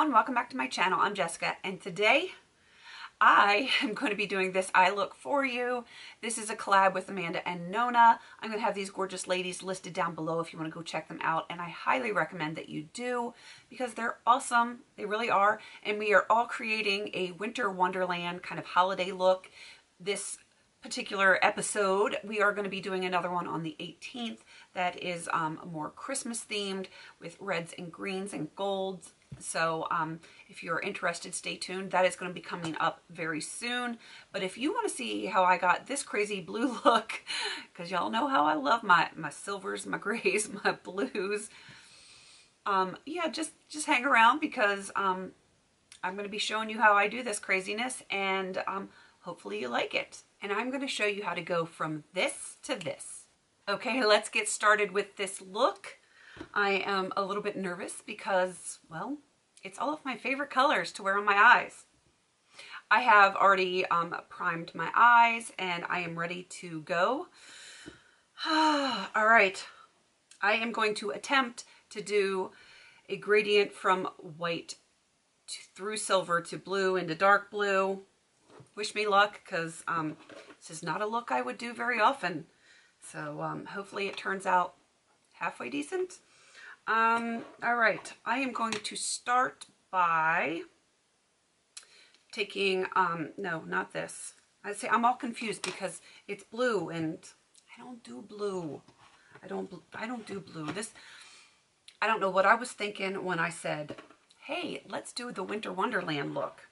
everyone, welcome back to my channel. I'm Jessica, and today I am going to be doing this eye look for you. This is a collab with Amanda and Nona. I'm going to have these gorgeous ladies listed down below if you want to go check them out, and I highly recommend that you do because they're awesome. They really are, and we are all creating a Winter Wonderland kind of holiday look. This particular episode, we are going to be doing another one on the 18th that is more Christmas themed with reds and greens and golds. So if you're interested, stay tuned. That is going to be coming up very soon. But if you want to see how I got this crazy blue look, because y'all know how I love my silvers, my grays, my blues, yeah, just hang around because I'm going to be showing you how I do this craziness, and hopefully you like it. And I'm going to show you how to go from this to this. Okay, let's get started with this look. I am a little bit nervous because, well, it's all of my favorite colors to wear on my eyes. I have already primed my eyes and I am ready to go. All right, I am going to attempt to do a gradient from white through silver to blue into dark blue. Wish me luck, because this is not a look I would do very often. So hopefully it turns out halfway decent. All right, I am going to start by taking, no, not this. I say I'm all confused because it's blue and I don't do blue. I don't do blue. I don't know what I was thinking when I said, hey, let's do the Winter Wonderland look.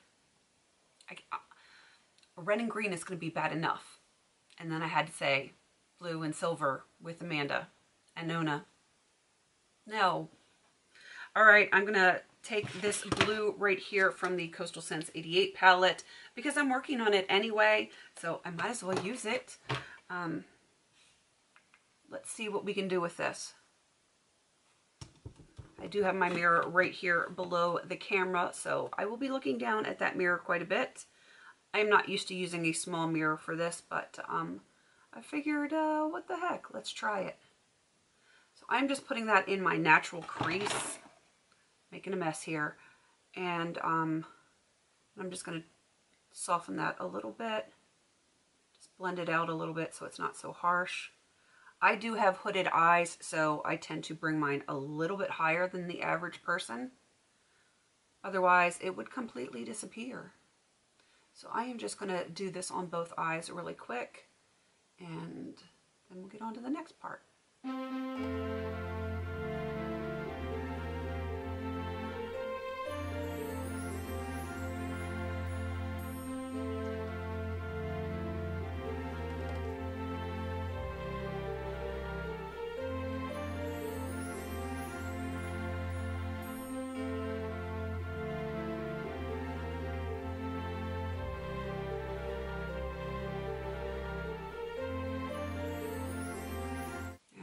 Red and green is going to be bad enough. And then I had to say blue and silver with Amanda and Nona. No. All right, I'm going to take this blue right here from the Coastal Scents 88 palette because I'm working on it anyway, so I might as well use it. Let's see what we can do with this. I do have my mirror right here below the camera, so I will be looking down at that mirror quite a bit. I'm not used to using a small mirror for this, but I figured, what the heck, let's try it. So I'm just putting that in my natural crease, making a mess here, and I'm just going to soften that a little bit, just blend it out a little bit so it's not so harsh. I do have hooded eyes, so I tend to bring mine a little bit higher than the average person. Otherwise, it would completely disappear. So I am just going to do this on both eyes really quick, and then we'll get on to the next part.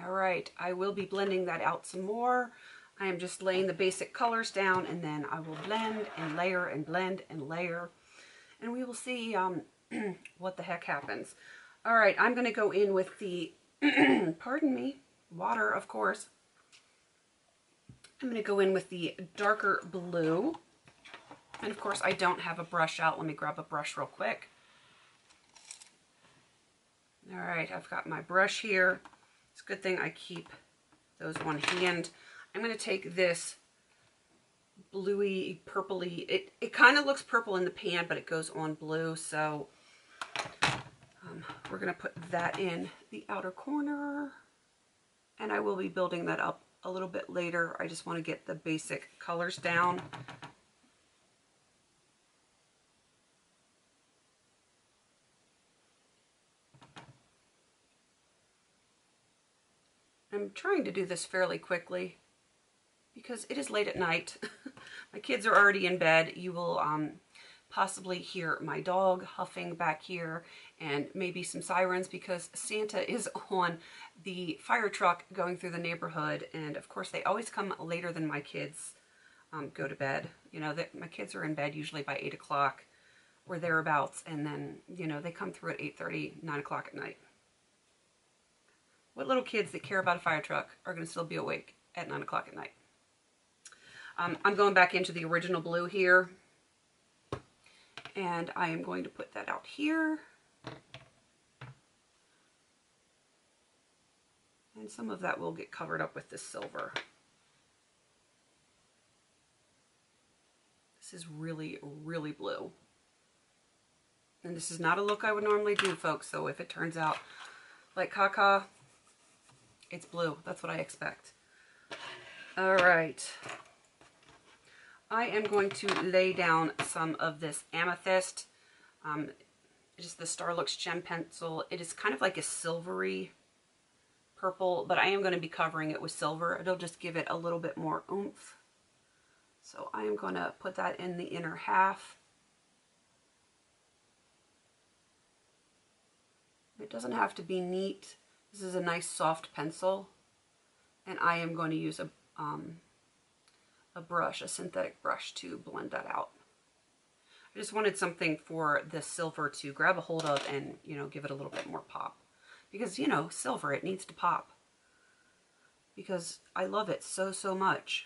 Alright, I will be blending that out some more. I am just laying the basic colors down, and then I will blend and layer and blend and layer, and we will see what the heck happens. Alright, I'm going to go in with the, pardon me, water, of course. I'm going to go in with the darker blue, and of course I don't have a brush out. Let me grab a brush real quick. Alright, I've got my brush here. It's a good thing I keep those one hand. I'm going to take this bluey, purpley, it kind of looks purple in the pan, but it goes on blue, so we're going to put that in the outer corner, and I will be building that up a little bit later. I just want to get the basic colors down. I'm trying to do this fairly quickly because it is late at night. My kids are already in bed. You will possibly hear my dog huffing back here and maybe some sirens because Santa is on the fire truck going through the neighborhood, and of course they always come later than my kids go to bed. You know, my kids are in bed usually by 8 o'clock or thereabouts, and then, you know, they come through at 8:30, 9 o'clock at night. What little kids that care about a fire truck are going to still be awake at 9 o'clock at night? I'm going back into the original blue here, and I am going to put that out here. And some of that will get covered up with this silver. This is really, really blue. And this is not a look I would normally do, folks, so if it turns out like caca, it's blue. That's what I expect. All right. I am going to lay down some of this amethyst. Just the Starlooks Gem Pencil. It is kind of like a silvery purple, but I am going to be covering it with silver. It'll just give it a little bit more oomph. So I am going to put that in the inner half. It doesn't have to be neat. This is a nice soft pencil, and I am going to use a brush, a synthetic brush, to blend that out. I just wanted something for the silver to grab a hold of and, you know, give it a little bit more pop. Because, you know, silver, it needs to pop. Because I love it so, so much.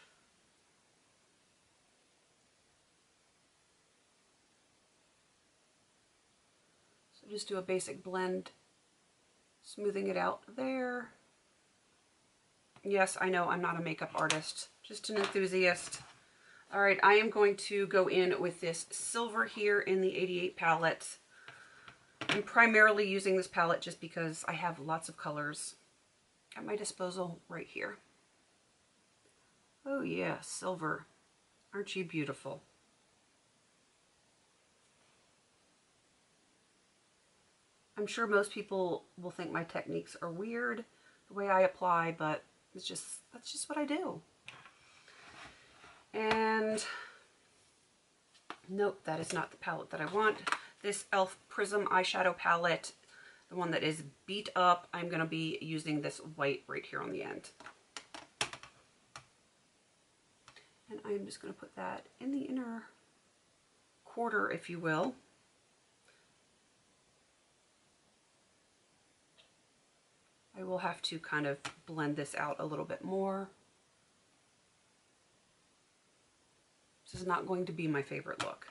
So just do a basic blend, smoothing it out there. Yes, I know I'm not a makeup artist, just an enthusiast. All right, I am going to go in with this silver here in the 88 palette. I'm primarily using this palette just because I have lots of colors at my disposal right here. Oh yeah, silver. Aren't you beautiful? I'm sure most people will think my techniques are weird, the way I apply, but that's just what I do. And nope, that is not the palette that I want. This e.l.f. Prism eyeshadow palette, the one that is beat up, I'm going to be using this white right here on the end. And I'm just going to put that in the inner quarter, if you will. I will have to kind of blend this out a little bit more. This is not going to be my favorite look.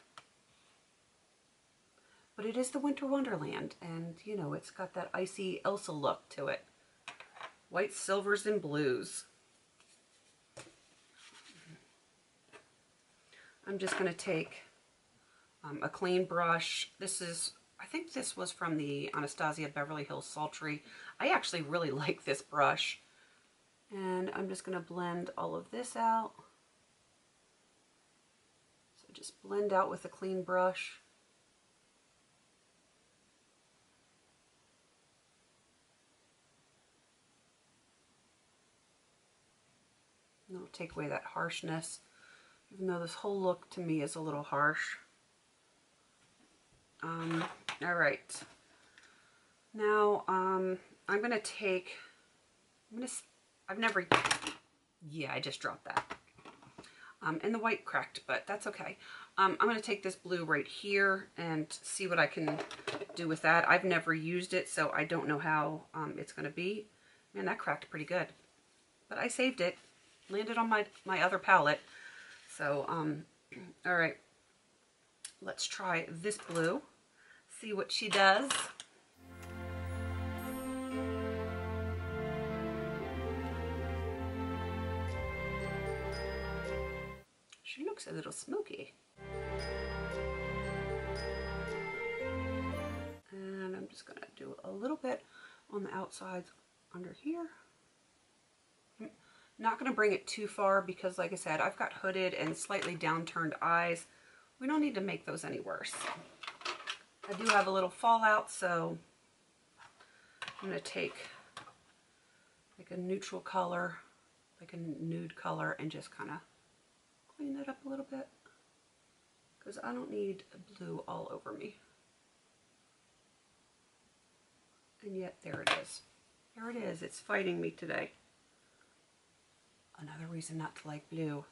But it is the Winter Wonderland, and, you know, it's got that icy Elsa look to it. White, silvers, and blues. I'm just going to take a clean brush. This is, I think this was from the Anastasia Beverly Hills Sultry. I actually really like this brush. And I'm just going to blend all of this out. So just blend out with a clean brush. And it'll take away that harshness, even though this whole look to me is a little harsh. All right. Now, I'm going to take, yeah, I just dropped that. And the white cracked, but that's okay. I'm going to take this blue right here and see what I can do with that. I've never used it, so I don't know how it's going to be. Man, that cracked pretty good. But I saved it. Landed on my other palette. So, all right. Let's try this blue. See what she does. She looks a little smoky. And I'm just gonna do a little bit on the outsides under here. I'm not gonna bring it too far because, like I said, I've got hooded and slightly downturned eyes. We don't need to make those any worse. I do have a little fallout, so I'm gonna take like a neutral color, like a nude color, and just kind of clean that up a little bit because I don't need blue all over me. And yet there it is. There it is. It's fighting me today. Another reason not to like blue.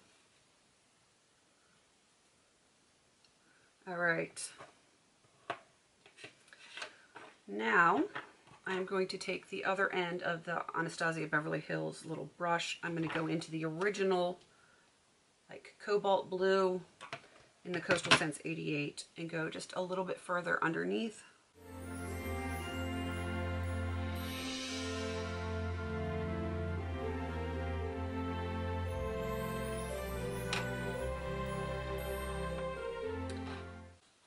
All right. Now I'm going to take the other end of the Anastasia Beverly Hills little brush. I'm going to go into the original like cobalt blue in the Coastal Scents 88 and go just a little bit further underneath.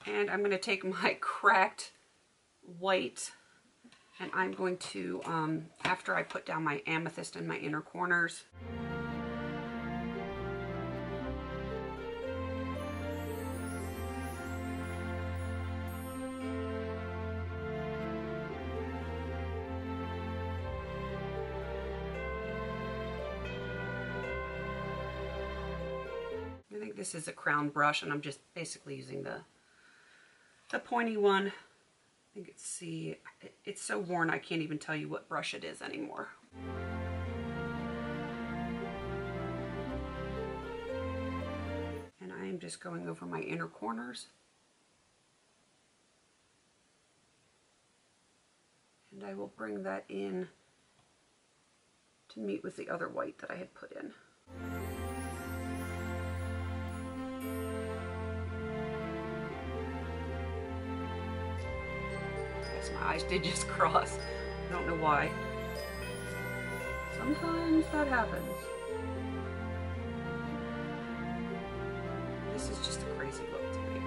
And I'm going to take my cracked white and I'm going to, after I put down my amethyst in my inner corners, I think this is a crown brush and I'm just basically using the pointy one. I think it's so worn I can't even tell you what brush it is anymore. And I am just going over my inner corners. And I will bring that in to meet with the other white that I had put in. My eyes did just cross. I don't know why. Sometimes that happens. This is just a crazy look to me.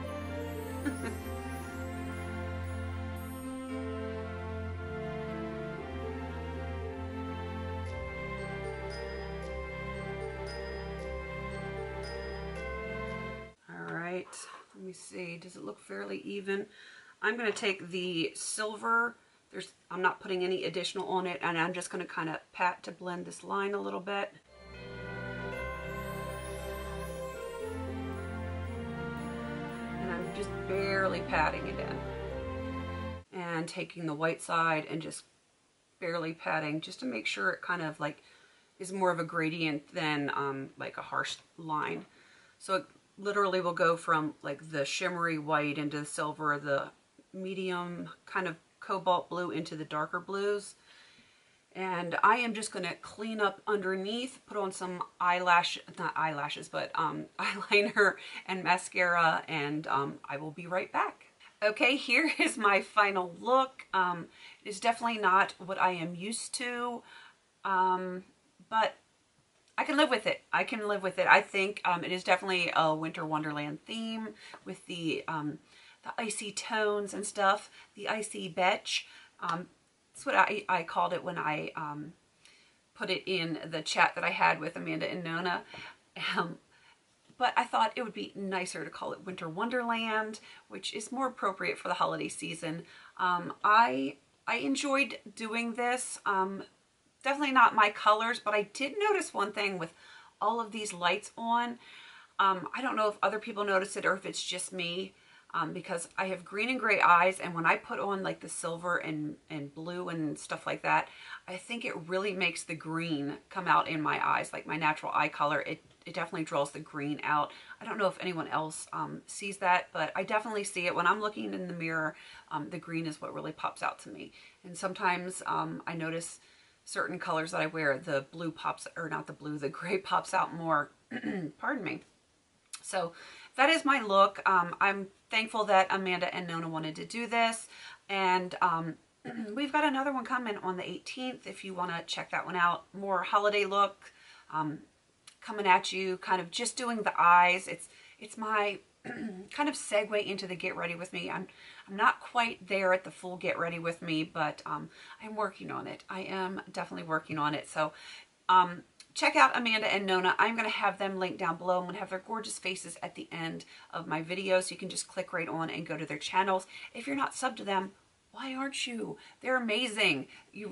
All right, let me see. Does it look fairly even? I'm going to take the silver, I'm not putting any additional on it, and I'm just going to kind of pat to blend this line a little bit. And I'm just barely patting it in. And taking the white side and just barely patting just to make sure it kind of like is more of a gradient than like a harsh line. So it literally will go from like the shimmery white into the silver, the medium kind of cobalt blue into the darker blues. And I am just going to clean up underneath, put on some not eyelashes, but eyeliner and mascara, and I will be right back. Okay, here is my final look. It is definitely not what I am used to, but I can live with it. I can live with it. I think it is definitely a Winter Wonderland theme with the icy tones and stuff, the icy betch. That's what I called it when I put it in the chat that I had with Amanda and Nona. But I thought it would be nicer to call it Winter Wonderland, which is more appropriate for the holiday season. I enjoyed doing this. Definitely not my colors, but I did notice one thing with all of these lights on. I don't know if other people notice it or if it's just me. Because I have green and gray eyes, and when I put on like the silver and blue and stuff like that, I think it really makes the green come out in my eyes, like my natural eye color. It definitely draws the green out. I don't know if anyone else sees that, but I definitely see it when I'm looking in the mirror. The green is what really pops out to me. And sometimes I notice certain colors that I wear, the blue pops, or not the blue, the gray pops out more. Pardon me. So that is my look. I'm thankful that Amanda and Nona wanted to do this, and we've got another one coming on the 18th if you want to check that one out. More holiday look coming at you, kind of just doing the eyes. It's my kind of segue into the get ready with me. I'm not quite there at the full get ready with me, but I'm working on it. I am definitely working on it. So check out Amanda and Nona. I'm going to have them linked down below. I'm going to have their gorgeous faces at the end of my video, so you can just click right on and go to their channels. If you're not subbed to them, why aren't you? They're amazing. You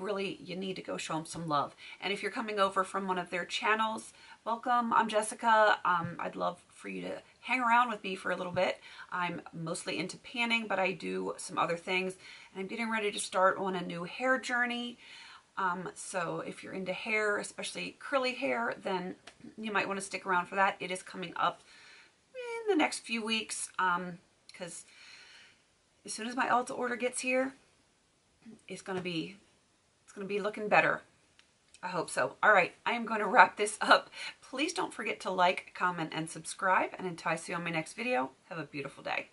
need to go show them some love. And if you're coming over from one of their channels, welcome. I'm Jessica. I'd love for you to hang around with me for a little bit. I'm mostly into panning, but I do some other things. And I'm getting ready to start on a new hair journey. So if you're into hair, especially curly hair, then you might want to stick around for that. It is coming up in the next few weeks, because as soon as my Ulta order gets here, it's going to be looking better. I hope so. All right, I am going to wrap this up. Please don't forget to like, comment, and subscribe. And until I see you on my next video, have a beautiful day.